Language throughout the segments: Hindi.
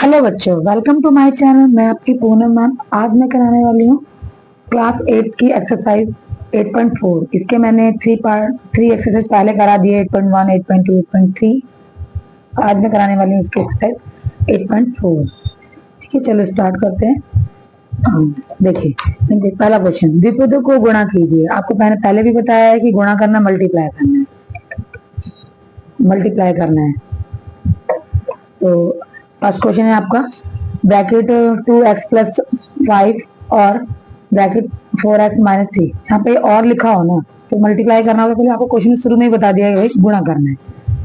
हेलो बच्चों, वेलकम टू माय चैनल। मैं आपकी पूनम मैम। आज मैं कराने वाली हूँ क्लास 8 की एक्सरसाइज 8.4। इसके मैंने थ्री एक्सरसाइज पहले करा दिए, 8.1, 8.2, 8.3। आज मैं कराने वाली हूँ इसकी एक्सरसाइज 8.4। ठीक है, चलो स्टार्ट करते हैं। देखिए पहला क्वेश्चन, द्विपदों को गुणा कीजिए। आपको मैंने पहले भी बताया है कि गुणा करना मल्टीप्लाई करना है, मल्टीप्लाई करना है। तो फर्स्ट क्वेश्चन है आपका, ब्रैकेट 2x प्लस 5 और ब्रैकेट 4x माइनस 3। यहाँ पे और लिखा हो ना तो मल्टीप्लाई करना होगा। पहले आपको क्वेश्चन शुरू में ही बता दिया है भाई गुणा करना है।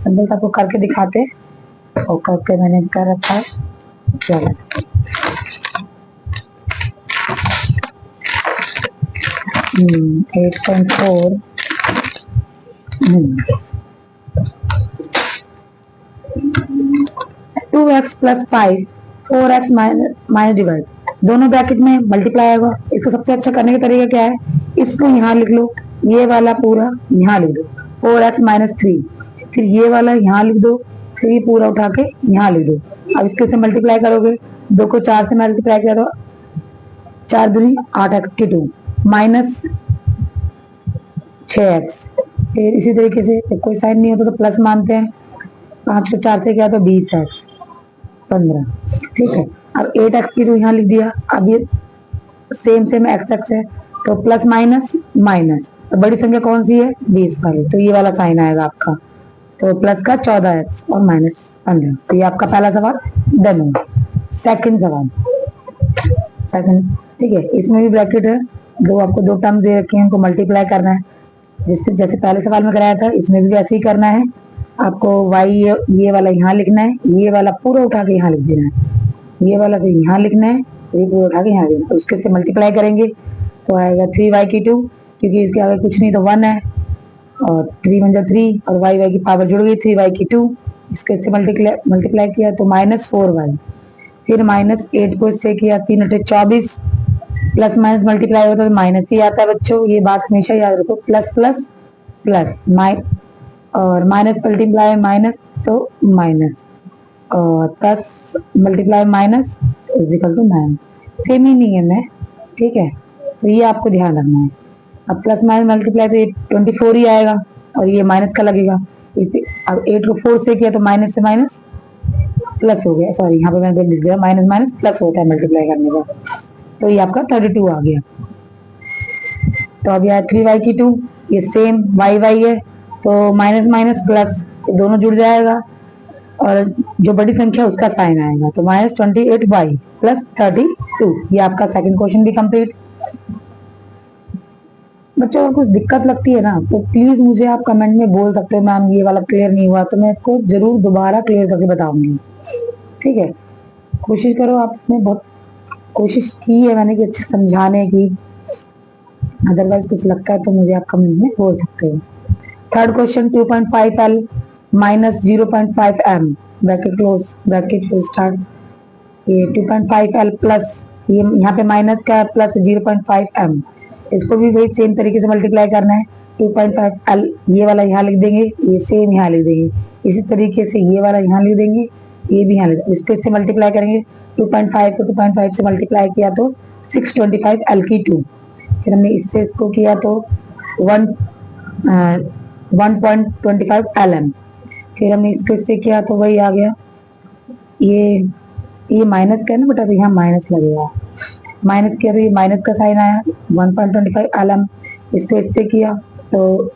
सिंपल आपको करके दिखाते हैं और करके मैंने कर रखा है। चलो 8.4 2x plus 5 4x minus divide, दोनों ब्रैकेट में मल्टीप्लाई होगा। इसको सबसे अच्छा करने का तरीका क्या है, इसको यहाँ लिख लो, ये वाला पूरा यहाँ लिख दो 4x माइनस 3, फिर ये वाला यहाँ लिख दो, फिर ये पूरा उठा के यहाँ लिख दो। अब इसके से मल्टीप्लाई करोगे, 2 को 4 से मल्टीप्लाई किया तो 4 दूनी 8x की 2 माइनस 6x। फिर इसी तरीके से जब कोई साइन नहीं होता तो प्लस मानते हैं, 5 को 4 से किया तो 20x 15। ठीक है, अब 8x की तो यहाँ लिख दिया। अब ये सेम एक्स एक्स है तो प्लस माइनस माइनस, तो बड़ी संख्या कौन सी है 20 वाली, तो ये वाला साइन आएगा आपका। तो प्लस का 14x और माइनस 15। तो ये आपका पहला सवाल डन हो। सेकंड सवाल, ठीक है, इसमें भी ब्रैकेट है, आपको दो टर्म दे रखे हैं, उनको मल्टीप्लाई करना है। जिससे जैसे पहले सवाल में कराया था, इसमें भी वैसे ही करना है। आपको y ये वाला यहाँ लिखना है, ये वाला पूरा उठा के यहाँ लिख देना है, ये वाला तो यहाँ लिखना है, ये पूरा उठा के यहाँ लिखना है। उसके से मल्टीप्लाई करेंगे तो आएगा 3y की 2, क्योंकि इसके आगे कुछ नहीं तो 1 है, और 3 × 3 और y की पावर जुड़ गई 3y की 2। इसके से मल्टीप्लाई किया तो माइनस 4y, फिर माइनस 8 को इससे किया 3 × 24, प्लस माइनस मल्टीप्लाई होता है तो माइनस ही आता है बच्चों, ये बात हमेशा याद रखो। प्लस प्लस प्लस और माइनस मल्टीप्लाई माइनस तो माइनस, और plus multiply minus is equal to minus. Same ही नहीं है मैं, ठीक है, तो ये आपको ध्यान रखना है। अब प्लस माइनस मल्टीप्लाई तो ये 24 ही आएगा और ये माइनस का लगेगा। अब 8 को 4 से किया तो माइनस से माइनस प्लस हो गया, सॉरी यहाँ पे मैंने लिख दिया माइनस माइनस प्लस होता है मल्टीप्लाई करने का, तो ये आपका 32 आ गया। तो अब यह 3y की 2, ये सेम y है तो माइनस माइनस प्लस दोनों जुड़ जाएगा, और जो बड़ी संख्या उसका साइन आएगा, तो माइनस 28y प्लस 32। ये आपका सेकंड क्वेश्चन भी कंप्लीट। बच्चों अगर कुछ दिक्कत लगती है ना तो प्लीज मुझे आप कमेंट में बोल सकते हो, मैम ये वाला क्लियर नहीं हुआ, तो मैं इसको जरूर दोबारा क्लियर करके बताऊंगी। ठीक है, कोशिश करो, आपने बहुत कोशिश की है मैंने कि अच्छे समझाने की। अदरवाइज कुछ लगता है तो मुझे आप कमेंट में बोल सकते हो। Third question, 2.5L minus 0.5M bracket close bracket start. ये 2.5L प्लस, ये यहाँ पे माइनस का प्लस 0.5M, इसको भी वही सेम तरीके से मल्टीप्लाई करना है। 2.5L ये वाला यहाँ लिख देंगे, ये सेम यहाँ लिख देंगे, इसी तरीके से ये वाला यहाँ लिख देंगे, ये भी यहाँ लिख देंगे। इसको इससे मल्टीप्लाई करेंगे, 2.5 को 2.5 से मल्टीप्लाई किया तो 625L की 2, फिर हमने इससे इसको किया तो 1.25 LM, फिर हमने इसको इससे किया तो वही आ गया। ये माइनस का है ना बेटा, तो यहाँ माइनस लगेगा, माइनस किया तो ये माइनस का साइन आया 1.25 LM। इसको इससे किया तो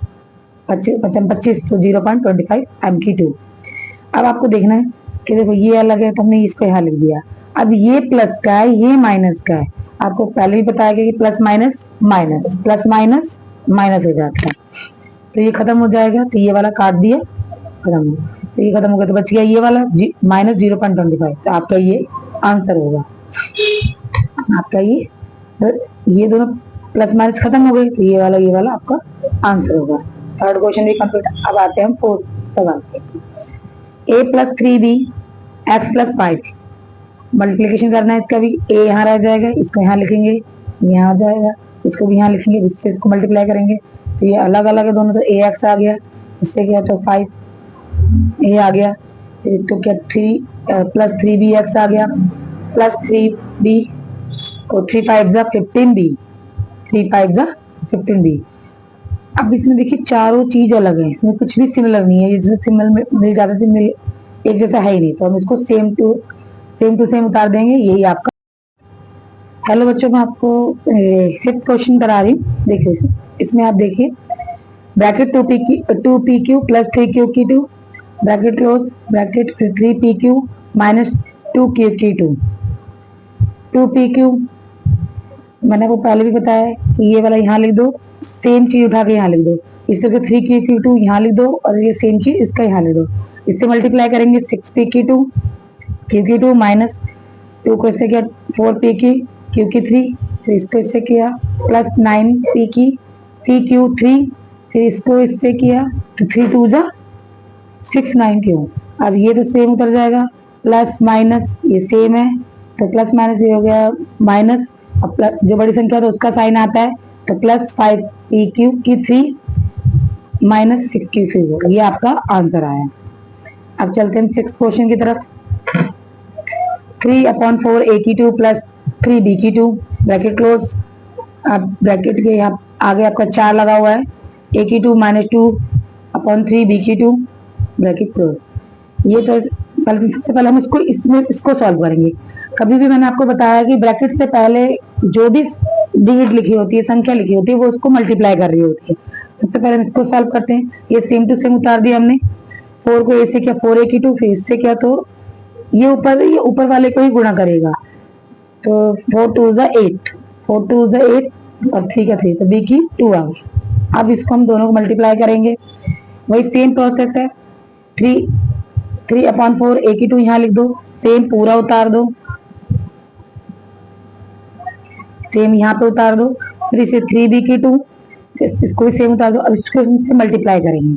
25 तो 0.25 M की 2। अब आपको देखना है कि देखो ये अलग है तो हमने इसको यहाँ लिख दिया। अब ये प्लस का है, ये माइनस का है, आपको पहले ही बताया गया कि plus minus minus plus minus minus हो जाता है, तो ये खत्म हो जाएगा, तो ये वाला काट दिया, खत्म हो, तो ये खत्म हो गया, तो बच गया ये वाला माइनस 0.25। तो आपका ये आंसर होगा, आपका ये दोनों प्लस माइनस खत्म हो गए, तो ये वाला आपका आंसर होगा। थर्ड क्वेश्चन भी कंप्लीट। अब आते हैं हम फोर्थ सवाल पे। a plus 3b x plus 5, multiplication करना है इसका भी। a यहाँ रह जाएगा, इसको यहाँ लिखेंगे, यहाँ आ जाएगा, इसको भी यहाँ लिखेंगे, इससे इसको मल्टीप्लाई करेंगे तो ये अलग अलग है दोनों, तो ax आ गया, इससे क्या तो 5 a आ गया, फिर इसको क्या 3 प्लस 3bx आ गया, प्लस 3b और 3 5 जा 15b, 3 5 जा 15b। अब इसमें देखिए चारों चीज अलग है, इसमें कुछ भी सिमिलर नहीं है, ये जैसे सिमिलर मिल जाते थे मिल एक जैसा है ही नहीं, तो हम इसको सेम टू सेम उतार देंगे। यही आपका। हेलो बच्चों, मैं आपको फिफ्थ क्वेश्चन करा रही हूँ। देखिए इसमें आप देखिए, bracket 2pq plus 3q bracket close bracket 3pq minus 2q 2pq मैंने आपको पहले भी बताया है कि ये वाला यहाँ लिख दो, सेम चीज उठा के यहाँ लिख दो। इस तरह 3q यहाँ लिख दो और ये सेम चीज इसका यहाँ लिख दो। इससे मल्टीप्लाई करेंगे 6pq माइनस 2 को इससे किया 4pq3, फिर इसको इससे किया प्लस 9pq3, फिर इसको इससे किया तो 3 2 जा 6 9q। अब ये तो सेम उतर जाएगा, प्लस माइनस ये सेम है तो प्लस माइनस ये हो गया माइनस, अब प्लस जो बड़ी संख्या है तो उसका साइन आता है तो प्लस 5pq3 माइनस 6q3, ये आपका आंसर आया। अब चलते हैं 6th क्वेश्चन की तरफ। 3/4 a2 plus 3b2 bracket close. अब ब्रैकेट के यहाँ आगे आपका 4 लगा हुआ है, a2 minus 2/3 b2 bracket close. ये तो सबसे पहले हम इसको सॉल्व करेंगे। कभी भी मैंने आपको बताया कि ब्रैकेट से पहले जो भी डिजिट लिखी होती है, संख्या लिखी होती है, वो उसको मल्टीप्लाई कर रही होती है। सबसे पहले हम इसको सॉल्व करते हैं। ये सेम टू सेम उतार दिया हमने, 4 को ए से किया 4a2, फिर इससे किया तो ये ऊपर वाले को ही गुणा करेगा, तो 4 2 जा 8, 4 2 जा 8 और 3 का 3, तो b की 2 आ गई। अब इसको हम दोनों को मल्टीप्लाई करेंगे, वही सेम प्रोसेस है। 3/4 a2 यहाँ लिख दो, सेम पूरा उतार दो, सेम यहाँ पे उतार दो, फिर इसे 3b2 इसको भी सेम उतार दो। अब इसको इससे मल्टीप्लाई करेंगे,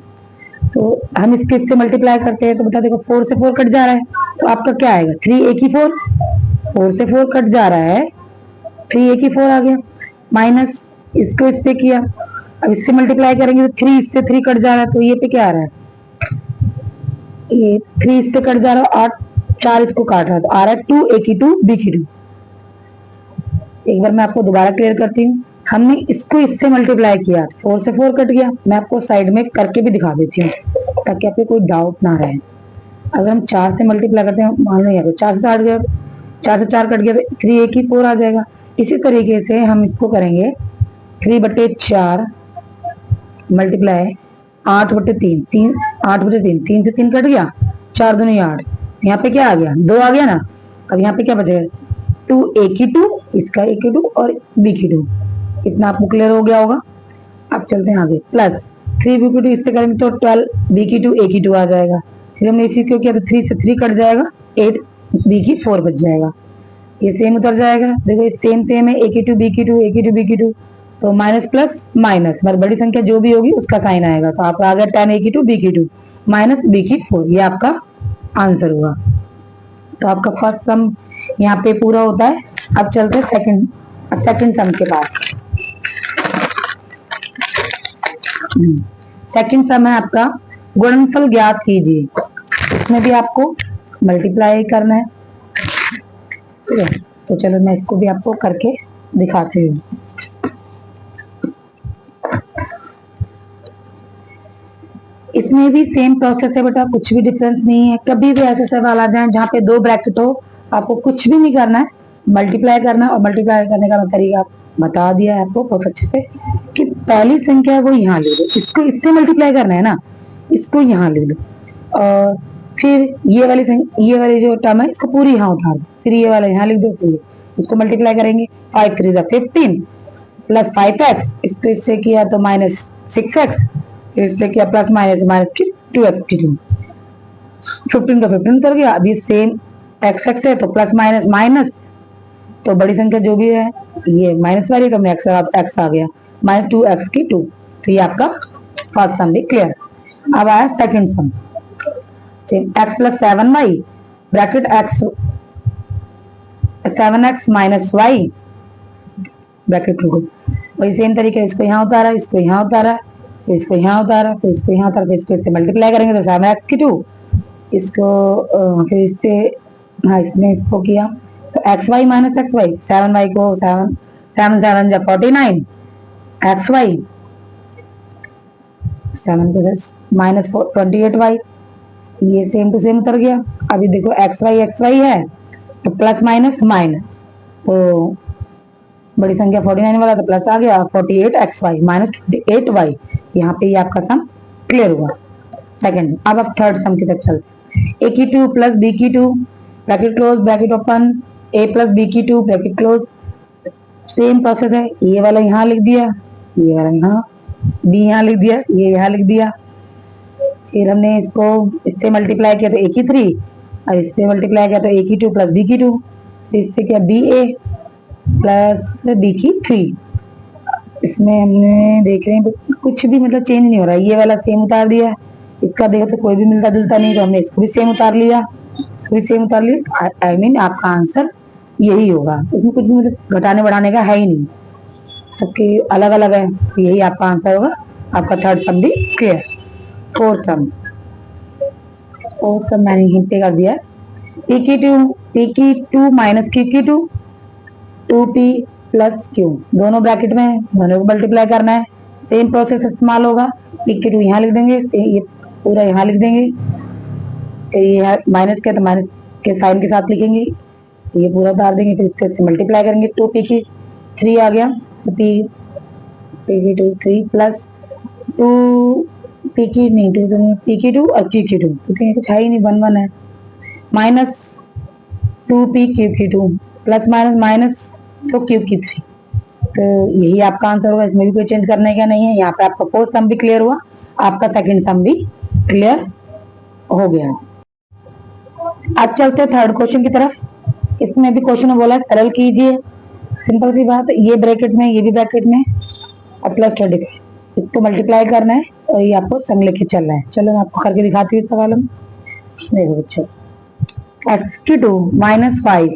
तो हम इसके इससे मल्टीप्लाई करते हैं तो बता देखो 4 से 4 कट जा रहा है, तो आपका क्या आएगा 3a4, 4 से 4 कट जा रहा है 3a4 आ गया, माइनस इसको इससे किया, अब इससे मल्टीप्लाई करेंगे तो 3 इससे 3 कट जा रहा है, तो ये पे क्या आ रहा है, ये 3 इससे कट जा रहा है 8, 4 इसको काट रहा है तो आ रहा है 2a2 b2। एक बार मैं आपको दोबारा क्लियर करती हूँ। हमने इसको इससे मल्टीप्लाई किया, 4 से 4 कट गया, मैं आपको साइड में करके भी दिखा देती हूँ ताकि आपको कोई डाउट ना रहे। अगर हम 4 से मल्टीप्लाई करते हैं, मान लो यहाँ पे 4 से 8 गया, 4 से 4 कट गया तो 3a4 आ जाएगा। इसी तरीके से हम इसको करेंगे 3/4 मल्टीप्लाई 8/3, 8/3, 3 से 3 कट गया, 4 दूनी 8, यहाँ पे क्या आ गया 2 आ गया ना। अब यहाँ पे क्या बचेगा 2a2, इसका a2 और b2, इतना आपको क्लियर हो गया होगा। अब चलते हैं आगे, प्लस 3b2 इससे करेंगे तो 12b2 a2 आ जाएगा, फिर हमने इसी को किया तो 3 से 3 कट जाएगा, 8b4 बच जाएगा, ये सेम उतर जाएगा। देखो सेम सेम है a2 b2 तो माइनस प्लस माइनस, मतलब बड़ी संख्या जो भी होगी उसका साइन आएगा, तो आपका आ गया 10a2 b2 माइनस b4, ये आपका आंसर हुआ। तो आपका फर्स्ट सम यहाँ पे पूरा होता है। अब चलते हैं सेकंड सम के पास। सेकंड सम है आपका गुणनफल ज्ञात कीजिए, इसमें भी आपको मल्टीप्लाई करना है, ठीक है। तो चलो मैं इसको भी आपको करके दिखाती हूँ। इसमें भी सेम प्रोसेस है बेटा, कुछ भी डिफरेंस नहीं है। कभी भी ऐसे सवाल आ जाए जहाँ पे 2 ब्रैकेट हो, आपको कुछ भी नहीं करना है, मल्टीप्लाई करना है, और मल्टीप्लाई करने का तरीका बता दिया है आपको बहुत अच्छे से कि पहली संख्या है वो यहाँ ले लो, इसको इससे मल्टीप्लाई करना है ना, इसको यहाँ ले लो, और फिर ये वाली जो टर्म है इसको पूरी यहाँ उतार दो, फिर ये वाला यहाँ लिख दो, फिर इसको मल्टीप्लाई करेंगे 5 3 15 प्लस 5x, इसको इससे किया तो माइनस 6x, इससे किया प्लस माइनस माइनस 2x, 15 का 15 उतर गया। अभी सेम x x है तो प्लस माइनस माइनस, तो बड़ी संख्या जो भी है ये माइनस वाली, तो x आ गया माइनस 2x की 2। तो ये आपका फर्स्ट सम भी क्लियर। अब आया सेकंड सम, x plus 7y bracket x 7x minus y bracket close. वही सेम तरीके इसको यहाँ उतारा, इसको यहाँ उतारा, फिर इसको यहाँ उतारा, फिर इसको यहाँ उतारा, फिर इसको इससे मल्टीप्लाई करेंगे तो 7x की 2, इसको फिर इससे, हाँ इसने इसको किया तो x y minus x y, 7y को 7 7 7 जा 49, एक्स वाई 7 को 10 माइनस 28y, ये सेम टू सेम उतर गया। अभी देखो एक्स वाई है तो प्लस माइनस माइनस, तो बड़ी संख्या 49 वाला तो प्लस आ गया, 48 एक्स वाई माइनस 28y, यहाँ पे ये आपका सम क्लियर हुआ सेकंड। अब थर्ड सम की तरफ चलते। ए की टू प्लस बी की two, bracket close bracket open, A plus B की two bracket close, same process है, ये वाला यहाँ लिख दिया, ये वाला यहाँ, बी यहाँ लिख दिया, ये यहाँ लिख दिया। फिर हमने इसको इससे मल्टीप्लाई किया तो ए की 3, और इससे मल्टीप्लाई किया तो ए की 2 प्लस बी की 2, इससे क्या बी ए प्लस बी की 3। इसमें हमने देख रहे हैं कुछ भी मतलब चेंज नहीं हो रहा है, ये वाला सेम उतार दिया, इसका देखो तो कोई भी मिलता जुलता नहीं, तो हमने इसको भी सेम उतार लिया, इसको भी सेम उतार लिया। आई मीन आपका आंसर यही होगा, इसमें कुछ भी मतलब घटाने बढ़ाने का है ही नहीं, सबके अलग अलग है, तो यही आपका आंसर होगा। आपका थर्ड सम भी क्लियर। फोर्थ सम, फोर्थ सम मैंने हिंट कर दिया, पी की टू माइनस क्यू की टू, 2p प्लस क्यू, दोनों ब्रैकेट में, दोनों को मल्टीप्लाई करना है, सेम प्रोसेस इस्तेमाल होगा। पी की टू यहाँ लिख देंगे, ये पूरा यहाँ लिख देंगे, ये माइनस के तो माइनस के साइन के साथ लिखेंगे, ये पूरा उतार देंगे, फिर इसके मल्टीप्लाई करेंगे, 2p की 3 आ गया, तो पी की टू 3 प्लस 2 पी की नहीं, पी की टू और क्यू की टू, क्योंकि कुछ है ही नहीं, 1 1 है, माइनस 2p क्यू की टू प्लस माइनस माइनस तो क्यू की 3, तो यही आपका आंसर होगा, इसमें भी कोई चेंज करने का नहीं है। यहाँ पे आपका फोर्थ सम भी क्लियर हुआ, आपका सेकंड सम भी क्लियर हो गया। अब चलते हैं थर्ड क्वेश्चन की तरफ। इसमें भी क्वेश्चन में बोला है सरल कीजिए, सिंपल सी बात, ये ब्रैकेट में, ये भी ब्रैकेट में, और प्लस 25, इसको मल्टीप्लाई करना है और ये आपको सम लेके चलना है। चलो मैं आपको करके दिखाती हूँ इस सवाल में। देखो बच्चों, एक्स की टू माइनस 5,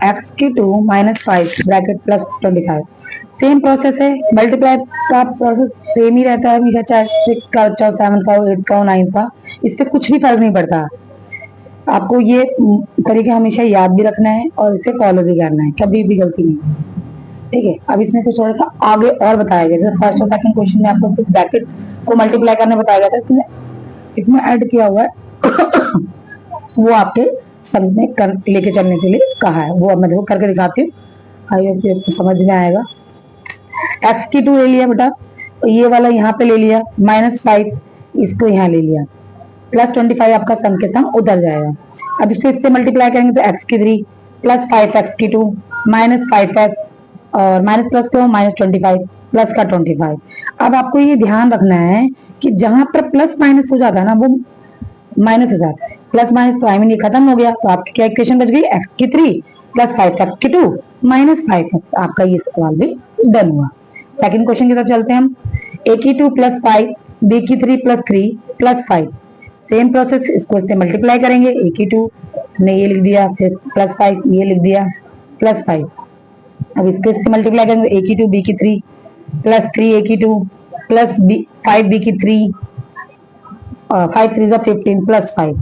एक्स की two minus 5 bracket plus 25, same process है, मल्टीप्लाई का प्रोसेस सेम ही रहता है हमेशा, चाहे 6 का अच्छा हो, 7 का हो, 8 का हो, 9 का, इससे कुछ भी फर्क नहीं पड़ता। आपको ये तरीका हमेशा याद भी रखना है और इसे फॉलो भी करना है, कभी भी गलती नहीं, ठीक है। अब इसमें कुछ थोड़ा सा आगे और बताया गया, जैसे फर्स्ट और सेकंड क्वेश्चन में आपको कुछ ब्रैकेट को मल्टीप्लाई करने बताया गया था, इसमें ऐड किया हुआ है वो आपके सम में लेके चलने के लिए कहा है, वो अब मैं देखो करके दिखाती हूँ, आई होप आपको समझ में आएगा। एक्स की टू ले लिया बेटा, तो ये वाला यहाँ पे ले लिया, माइनस 5 इसको यहाँ ले लिया, प्लस 25 आपका सम के सम उधर जाएगा। अब इसको इससे मल्टीप्लाई करेंगे तो एक्स की 3 प्लस 5 एक्स की 2 माइनस 5 एक्स, और माइनस प्लस को माइनस 25 प्लस का 25। अब आपको ये ध्यान रखना है कि जहां पर प्लस माइनस हो जाता है ना, वो माइनस हो जाता है, प्लस माइनस तो आई मीन ये खत्म हो गया, तो आपकी क्या इक्वेशन बच गई, एक्स की 3 प्लस 5 एक्स की 2 माइनस 5 एक्स। आपका ये सवाल भी डन हुआ। सेकंड क्वेश्चन की तरफ चलते हैं हम। ए की 2 प्लस 5, बी की 3 प्लस 3 प्लस 5, सेम प्रोसेस, इसको इससे मल्टीप्लाई करेंगे, ए की 2 ने ये लिख दिया, फिर प्लस 5 ये लिख दिया, प्लस 5, अब इसको इससे मल्टीप्लाई करेंगे, ए की 2 बी की 3 प्लस 3 ए की 2 प्लस 5 बी की 3, 5 3 15 प्लस 5।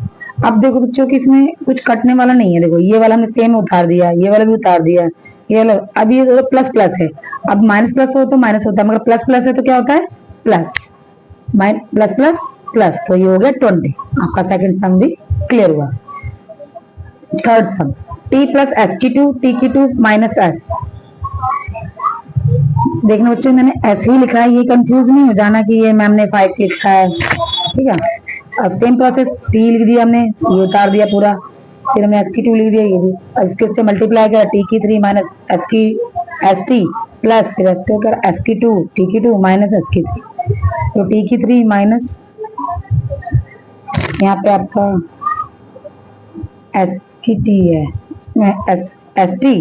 अब देखो बच्चों कि इसमें कुछ कटने वाला नहीं है, देखो ये वाला हमने सेम उतार दिया, ये वाला भी उतार दिया, ये वाला, अब ये प्लस प्लस है, अब माइनस प्लस हो तो माइनस होता है, मगर प्लस प्लस है तो क्या होता है प्लस, प्लस प्लस प्लस, तो ये हो गया 20। आपका सेकंड सम भी क्लियर हुआ। थर्ड सम, टी प्लस एस की 2 टी की 2 माइनस एस, देखना बच्चों मैंने ऐसे ही लिखा है, ये कंफ्यूज नहीं हो जाना कि ये मैम ने 5 लिखा है, ठीक है। अब सेम प्रोसेस, टी लिख दिया हमने, ये उतार दिया पूरा, फिर हमने एस की 2 लिख दिया, ये भी, और इसके से मल्टीप्लाई किया, टी की 3 माइनस एस की एस टी प्लस फिर एस की 2 टी की 2 माइनस एस की 3, तो टी की 3 माइनस यहाँ पे आपका एस की टी है, एस टी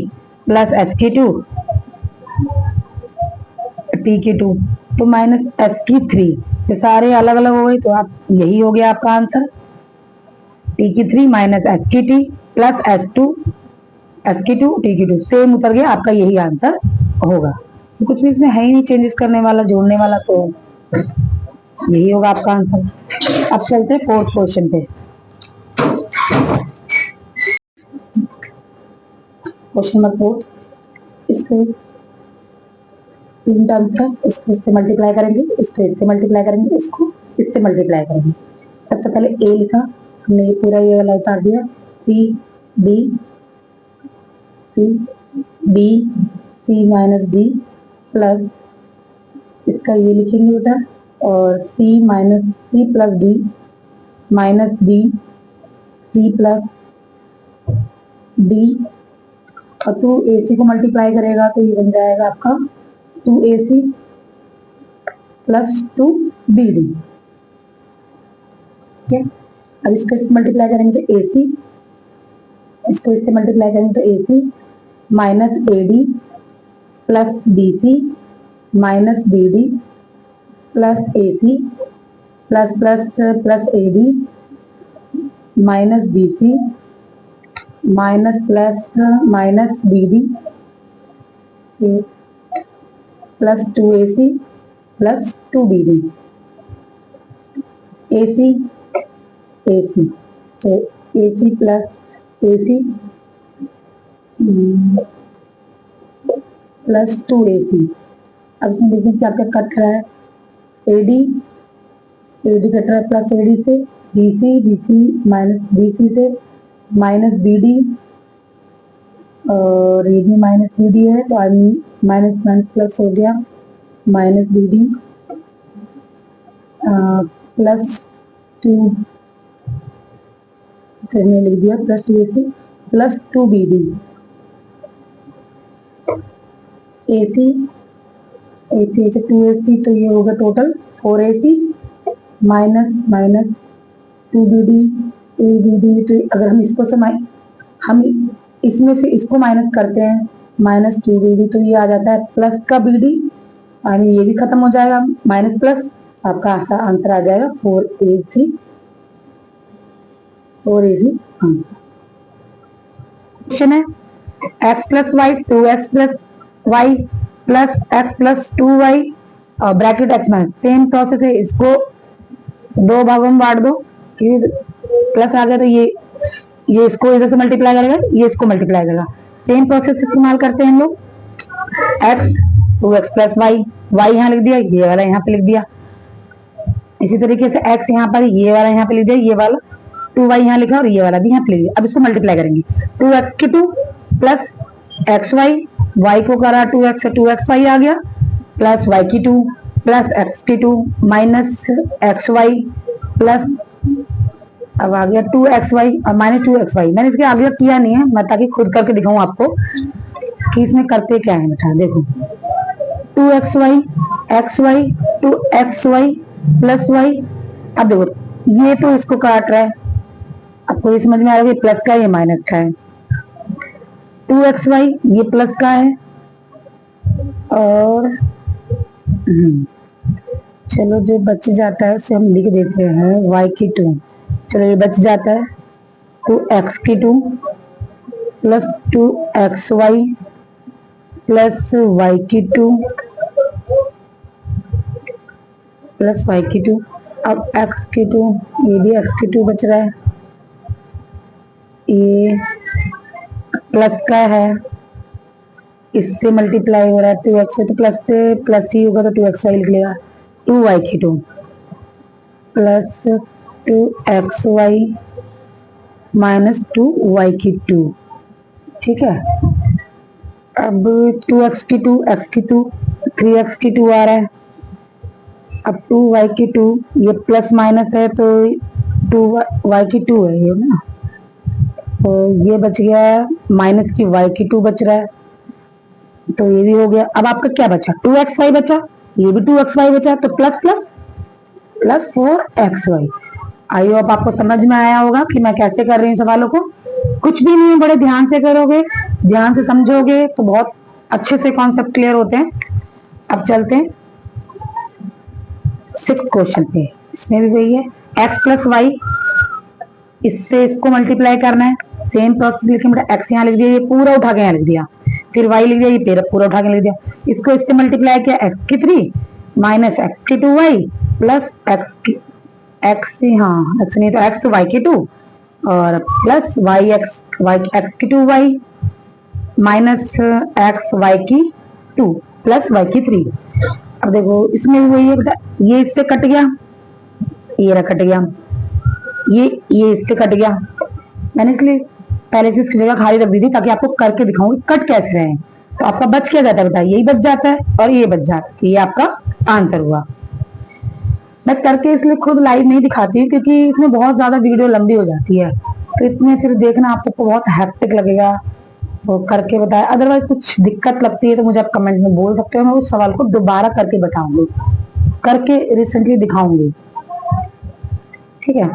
प्लस एस की 2 टी की 2, तो माइनस एस की 3, ये सारे अलग अलग हो गए, तो आप यही हो गया आपका आंसर, टी की 3 माइनस एस की टी प्लस एस की 2 टी की 2, सेम उतर गया, आपका यही आंसर होगा। तो कुछ भी इसमें है ही नहीं चेंजेस करने वाला, जोड़ने वाला, तो यही होगा आपका आंसर। अब चलते हैं फोर्थ क्वेश्चन पे। क्वेश्चन नंबर फोर्थ, इसको तीन टर्म्स है, इसको इससे मल्टीप्लाई करेंगे, इसको इससे मल्टीप्लाई करेंगे, इसको इससे मल्टीप्लाई करेंगे। सबसे पहले ए लिखा, हमने ये पूरा ये वाला उतार दिया, C D C B C minus D plus इसका ये लिखेंगे बेटा, और C minus C plus D minus B C plus D, और 2ac को मल्टीप्लाई करेगा तो ये बन जाएगा आपका 2ac प्लस 2bd। ठीक है, अब इसको इससे मल्टीप्लाई करेंगे तो ac, इसको इससे मल्टीप्लाई करेंगे तो ac minus ad plus bc minus bd plus ac plus plus plus ad minus bc minus plus minus bd plus 2ac plus 2bd। ac ac तो ac plus ac plus 2ac। अब इसमें देखिए क्या क्या कट रहा है, ad कट रहा है प्लस ad से, bc माइनस bc से, माइनस bd, और ये भी माइनस bd है तो माइनस माइनस प्लस हो गया, माइनस bd प्लस 2, फिर मैंने लिख दिया plus 2ac plus 2bd। ac ac 2ac तो ये होगा total 4ac minus minus 2bd तो अगर हम इसको से हम इसमें से इसको माइनस करते हैं माइनस 2bd तो ये आ जाता है प्लस का bd, और ये भी खत्म हो जाएगा माइनस प्लस, आपका आंसर आ जाएगा 4ac क्वेश्चन है x plus y 2x plus y plus x plus 2y और bracket x minus, same process है, इसको दो भागों में बांट दो, प्लस आ गया तो ये इसको इधर से मल्टीप्लाई करेगा, ये इसको मल्टीप्लाई करेगा, सेम प्रोसेस इस्तेमाल करते हैं हम लोग। x 2x plus Y, Y यहाँ लिख दिया, ये वाला यहाँ पे लिख दिया, इसी तरीके से x यहाँ पर ये वाला यहाँ पे लिख दिया, ये वाला 2y यहाँ लिखा और ये वाला भी यहाँ पे लिख दिया। अब इसको मल्टीप्लाई करेंगे 2x की 2 प्लस xy, y को करा 2x से 2xy आ गया, प्लस y की 2 प्लस x की 2 माइनस xy प्लस अब आ गया 2xy और माइनस 2xy। मैंने इसके आगे किया नहीं है, मैं ताकि खुद करके दिखाऊं आपको कि इसमें करते क्या है। बेटा देखो 2xy xy 2xy plus y, अब देखो ये तो इसको काट रहा है, आपको ये समझ में आ रहा है प्लस का ये माइनस का है, 2xy ये प्लस का है, और चलो जो बच जाता है उसे हम लिख देते हैं y की 2, चलो ये बच जाता है 2x की 2 प्लस 2xy प्लस y की 2 प्लस y की 2, अब x की 2, ये भी x की 2 बच रहा है, ये प्लस का है, इससे मल्टीप्लाई हो रहा है 2x तो प्लस से प्लस ही होगा तो 2xy लिख लेगा, 2y की 2 प्लस 2xy माइनस 2y की 2। ठीक है, अब 2x की 2 x की 2 3x की 2 आ रहा है, अब 2y की 2 ये प्लस माइनस है तो 2y की 2 है ये ना, तो ये बच गया माइनस की y की 2 बच रहा है, तो ये भी हो गया। अब आपका क्या बचा 2xy बचा, ये भी 2xy बचा, तो plus plus plus 4xy। I hope आपको समझ में आया होगा कि मैं कैसे कर रही हूँ सवालों को। कुछ भी नहीं, बड़े ध्यान से करोगे, ध्यान से समझोगे तो बहुत अच्छे से कॉन्सेप्ट क्लियर होते हैं। अब चलते हैं 6th क्वेश्चन पे, इसमें भी वही है x प्लस वाई, इससे इसको मल्टीप्लाई करना है, सेम प्रोसेस लिखे बेटा, x यहाँ लिख दिया, ये पूरा उठा के यहाँ लिख दिया, फिर y लिख दिया, ये पूरा उठा के लिख दिया, इसको इससे मल्टीप्लाई किया x की 3 माइनस x की 2y प्लस एक्स हाँ एक्स नहीं तो एक्स वाई की 2 और प्लस वाई एक्स की 2 वाई माइनस एक्स वाई की 2 प्लस वाई की 3। अब देखो इसमें भी वही है बेटा, ये इससे कट गया, ये रहा कट गया, ये इससे कट गया। मैंने इसलिए पहले से इसकी जगह खाली रख दी थी ताकि आपको करके दिखाऊंगी कट कैसे रहे हैं। तो आपका बच क्या जाता है बेटा, यही बच जाता है और ये बच जाता है। ये आपका आंसर हुआ। मैं करके इसलिए खुद लाइव नहीं दिखाती क्योंकि इसमें बहुत ज्यादा वीडियो लंबी हो जाती है, तो इसमें फिर देखना आपको बहुत हैप्टिक लगेगा। तो करके बताया, अदरवाइज कुछ दिक्कत लगती है तो मुझे आप कमेंट में बोल सकते हो, मैं उस सवाल को दोबारा करके बताऊंगी, करके रिसेंटली दिखाऊंगी। ठीक है,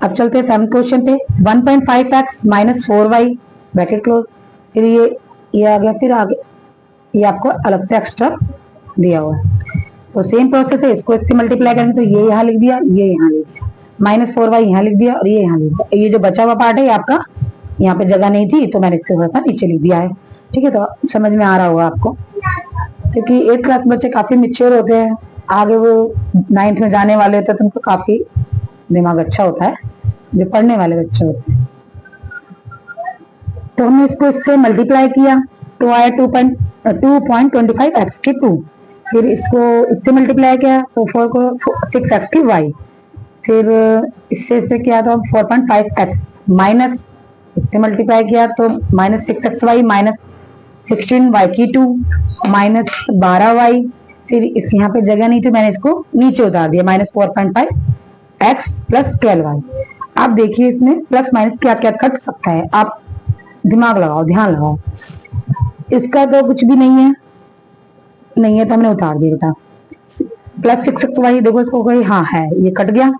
अब चलते हैं 7th क्वेश्चन पे। 1.5x minus 4y bracket close, फिर ये आ गया, फिर आगे ये आपको अलग से एक्स्ट्रा दिया हुआ है। तो सेम प्रोसेस है, इसको इससे मल्टीप्लाई करेंगे तो ये यहाँ लिख दिया, ये यहाँ लिख दिया, माइनस 4y यहाँ लिख दिया और ये यहाँ लिख दिया। ये जो बचा हुआ पार्ट है ये आपका, यहाँ पे जगह नहीं थी तो मैंने इससे थोड़ा सा नीचे लिख दिया है। ठीक है, तो समझ में आ रहा होगा आपको, क्योंकि 8th क्लास बच्चे काफी मेच्योर होते हैं, आगे वो 9th में जाने वाले होते हैं तो उनको काफी दिमाग अच्छा होता है, जो पढ़ने वाले बच्चे होते हैं। तो हमने इसको इससे मल्टीप्लाई किया तो आया 2.25x की 2, फिर इसको इससे मल्टीप्लाई किया तो 4 को 6x की y, फिर इससे किया तो 4.5x माइनस इससे मल्टीप्लाई किया तो माइनस 6xy माइनस 16y की 2 माइनस 12y, फिर इस यहाँ पे जगह नहीं तो मैंने इसको नीचे उतार दिया, माइनस 4.5x प्लस 12y। आप देखिए इसमें प्लस माइनस क्या क्या कट सकता है, आप दिमाग लगाओ, ध्यान लगाओ। इसका तो कुछ भी नहीं है तो हमने उतार दिया बेटा। प्लस 6xy देखो इसको कोई हाँ है, ये कट गया।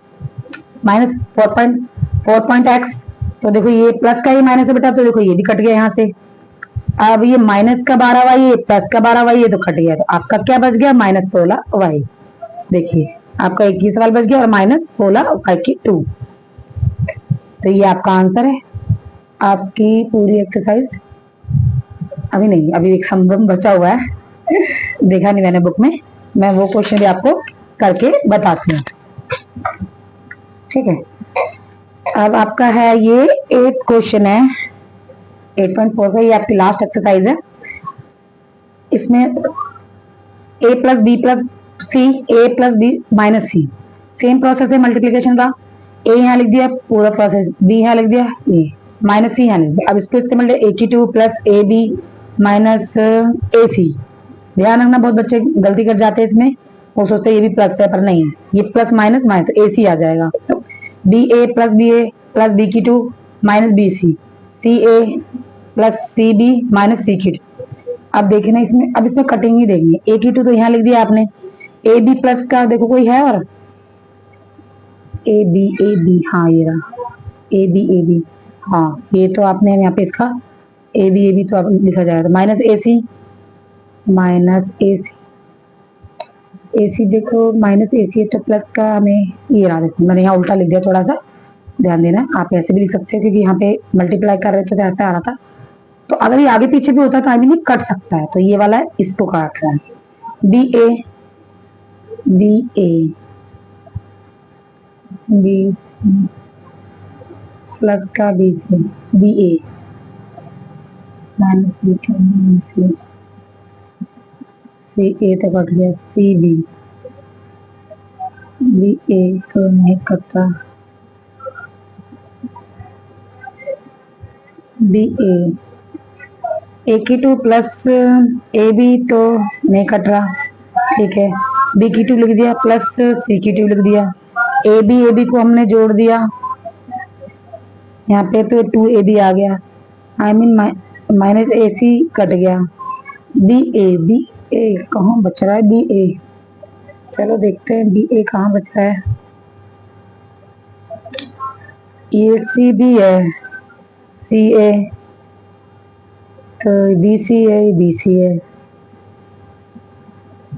माइनस 4.x तो देखो ये प्लस का ही माइनस है बेटा, तो देखो ये भी कट गया यहाँ से। अब ये माइनस का 12y, ये प्लस का 12y, ये तो कट गया, तो आपका क्या बच गया, माइनस 16y। देखिए आपका एक ही सवाल बच गया और माइनस 16y की 2। तो ये आपका आंसर है, आपकी पूरी एक्सरसाइज। अभी नहीं, अभी एक संभव बचा हुआ है, देखा नहीं मैंने बुक में, मैं वो क्वेश्चन भी आपको करके बताती हूँ। ठीक है, अब आपका है ये 8th क्वेश्चन है, 8.4 का, ये आपकी लास्ट एक्सरसाइज है। इसमें a plus b plus c, a plus b minus c, same process है मल्टीप्लीकेशन का। a यहाँ लिख दिया पूरा प्रोसेस, b यहाँ लिख दिया, ए माइनस सी यहाँ लिख दिया। अब इसको इस्तेमाल 82 plus A B minus a सी। ध्यान रखना, बहुत बच्चे गलती कर जाते हैं इसमें, वो सोचते हैं ये भी प्लस है पर नहीं है, ये प्लस माइनस माइनस तो ए सी आ जाएगा। बी ए प्लस बी की 2 minus B C, C a plus C B minus सी की 2। अब देखिए ना इसमें, अब इसमें कटिंग ही देखनी है। ए की 2 तो यहाँ लिख दिया आपने, ए बी प्लस का देखो कोई है और ए बी हाँ ये रहा, ए बी हाँ, ये तो आपने यहाँ पे इसका ए बी तो आप लिखा जाएगा, माइनस ए सी देखो माइनस ए सी तो प्लस का हमें ये रहा, देखो मैंने यहाँ उल्टा लिख दिया, थोड़ा सा ध्यान देना। आप ऐसे भी लिख सकते हो क्योंकि यहाँ पे मल्टीप्लाई कर रहे थे तो ऐसा आ रहा था, तो अगर ये आगे पीछे भी होता तो आई मीन कट सकता है, तो ये वाला है इसको काट रहा है। बी प्लस का बी ए माइनस सी ए तो कट गया, सी बी ए तो नहीं कटता, बी ए की 2 प्लस ए बी तो नहीं कट रहा। ठीक है, बी की 2 लिख दिया प्लस सी की 2 लिख दिया, ए बी को हमने जोड़ दिया यहाँ पे तो 2 ए बी आ गया, I mean minus a c cut गया। बी ए कहाँ बच रहा है, बी ए, चलो देखते हैं बी ए कहाँ बच रहा है। ये सी बी है, सी ए तो बी सी है, बी सी है,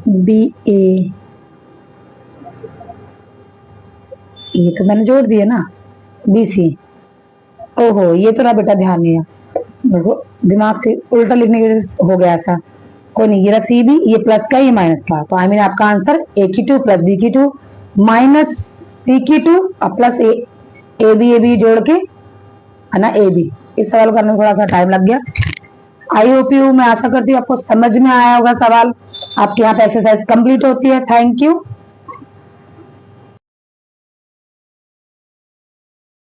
बी ए ये तो मैंने जोड़ दिया ना, बी सी। ओहो ये तो ना बेटा ध्यान नहीं है, देखो दिमाग से उल्टा लिखने की वजह से हो गया ऐसा, कोई नहीं। ये रहा सी बी, ये प्लस का ये माइनस का, तो आई मीन आपका आंसर ए की 2 प्लस बी की 2 माइनस सी की टू और प्लस ए बी जोड़ के है ना ए बी। इस सवाल करने में थोड़ा सा टाइम लग गया। आई होप यू, मैं आशा करती हूँ आपको समझ में आया होगा सवाल। आपके यहाँ पे एक्सरसाइज कंप्लीट होती है। Thank you.